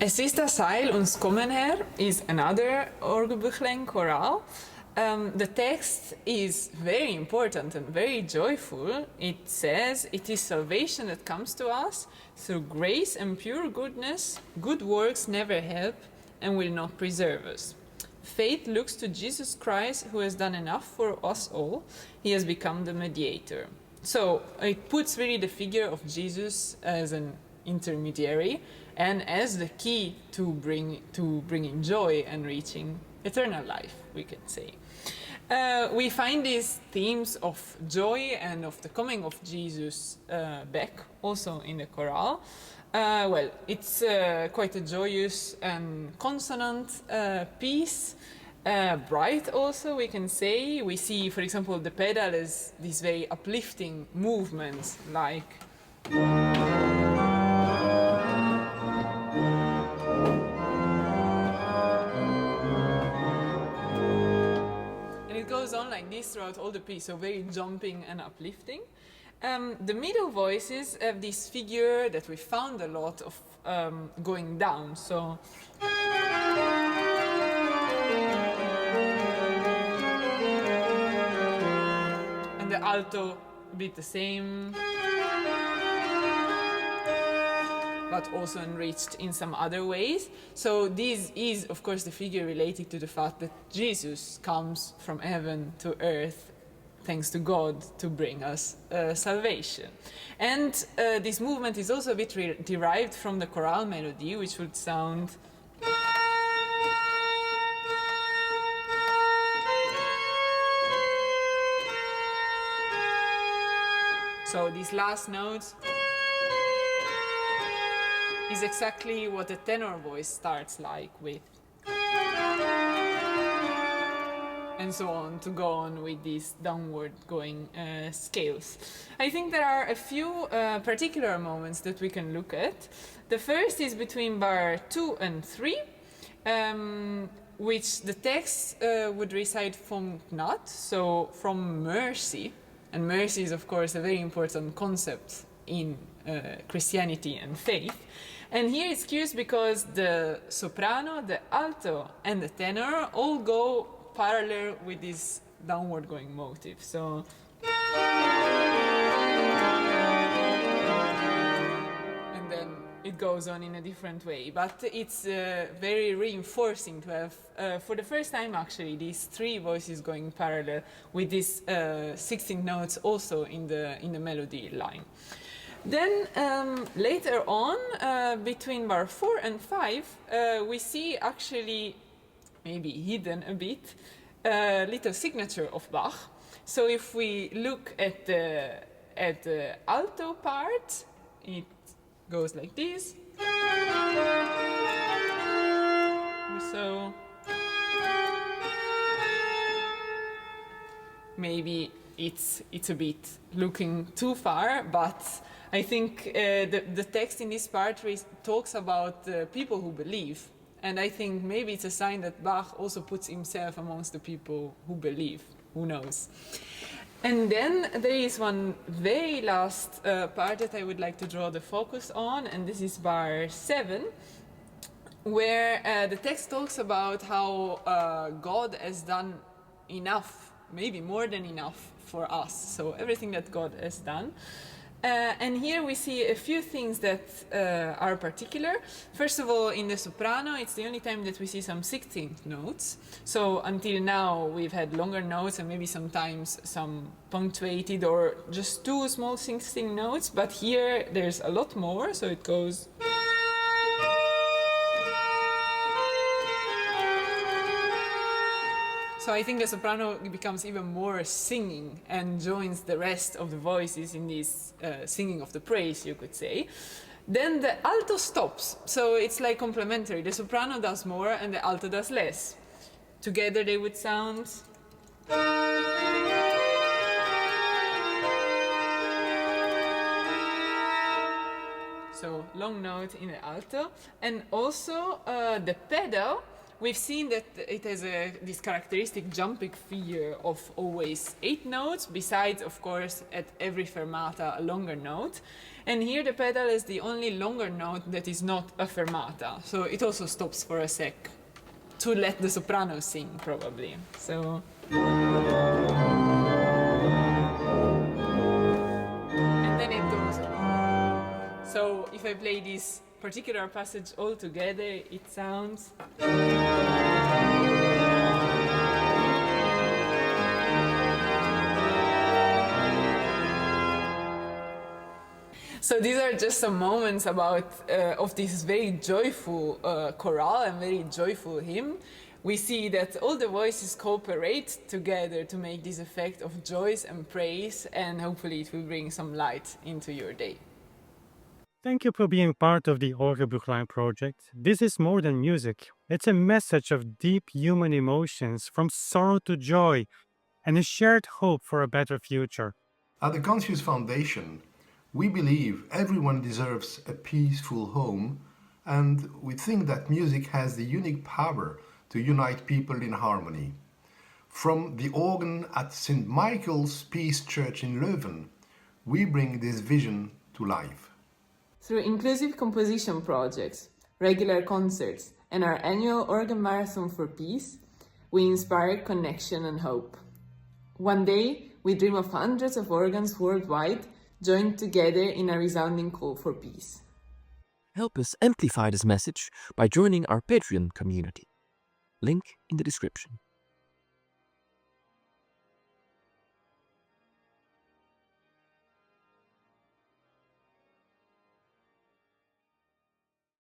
Es ist das Heil, kommen is another Orgelbüchlein choral. The text is very important and very joyful. It says, "It is salvation that comes to us through grace and pure goodness. Good works never help and will not preserve us. Faith looks to Jesus Christ, who has done enough for us all. He has become the mediator." So it puts really the figure of Jesus as an intermediary and as the key to bringing joy and reaching eternal life, we can say. We find these themes of joy and of the coming of Jesus back also in the chorale. Well, it's quite a joyous and consonant piece. Bright also, we can say. We see, for example, the pedal as these very uplifting movements, like it goes on like this throughout all the piece, so very jumping and uplifting. The middle voices have this figure that we found a lot of going down. So and the alto a bit the same, but also enriched in some other ways. So this is, of course, the figure related to the fact that Jesus comes from heaven to earth, thanks to God, to bring us salvation. And this movement is also a bit derived from the chorale melody, which would sound so these last notes is exactly what a tenor voice starts like with. And so on, to go on with these downward going scales. I think there are a few particular moments that we can look at. The first is between bar 2 and 3, which the text would recite from gnat, so from mercy. And mercy is, of course, a very important concept in Christianity and faith. And here it's curious because the soprano, the alto, and the tenor all go parallel with this downward going motive. So and then it goes on in a different way, but it's very reinforcing to have for the first time actually these three voices going parallel with these 16 notes also in the melody line. Then later on, between bar 4 and 5, we see actually, maybe hidden a bit, little signature of Bach. So if we look at the alto part, it goes like this. So maybe it's a bit looking too far, but I think the text in this part talks about people who believe. And I think maybe it's a sign that Bach also puts himself amongst the people who believe. Who knows? And then there is one very last part that I would like to draw the focus on, and this is bar 7, where the text talks about how God has done enough, maybe more than enough for us. So everything that God has done. And here we see a few things that are particular. First of all, in the soprano, it's the only time that we see some 16th notes. So until now, we've had longer notes and maybe sometimes some punctuated or just two small 16 notes. But here, there's a lot more, so it goes. So I think the soprano becomes even more singing and joins the rest of the voices in this singing of the praise, you could say. Then the alto stops, so it's like complementary. The soprano does more and the alto does less. Together they would sound. So long note in the alto. And also the pedal we've seen that it has this characteristic jumping figure of always 8 notes, besides, of course, at every fermata a longer note. And here the pedal is the only longer note that is not a fermata, so it also stops for a sec to let the soprano sing, probably. So. And then it goes on. So if I play this particular passage all together, it sounds. So these are just some moments of this very joyful chorale and very joyful hymn. We see that all the voices cooperate together to make this effect of joy and praise, and hopefully it will bring some light into your day. Thank you for being part of the Orgelbuchlein project. This is more than music. It's a message of deep human emotions, from sorrow to joy, and a shared hope for a better future. At the Conscious Foundation, we believe everyone deserves a peaceful home, and we think that music has the unique power to unite people in harmony. From the organ at St. Michael's Peace Church in Leuven, we bring this vision to life. Through inclusive composition projects, regular concerts, and our annual Organ Marathon for Peace, we inspire connection and hope. One day, we dream of hundreds of organs worldwide joined together in a resounding call for peace. Help us amplify this message by joining our Patreon community. Link in the description.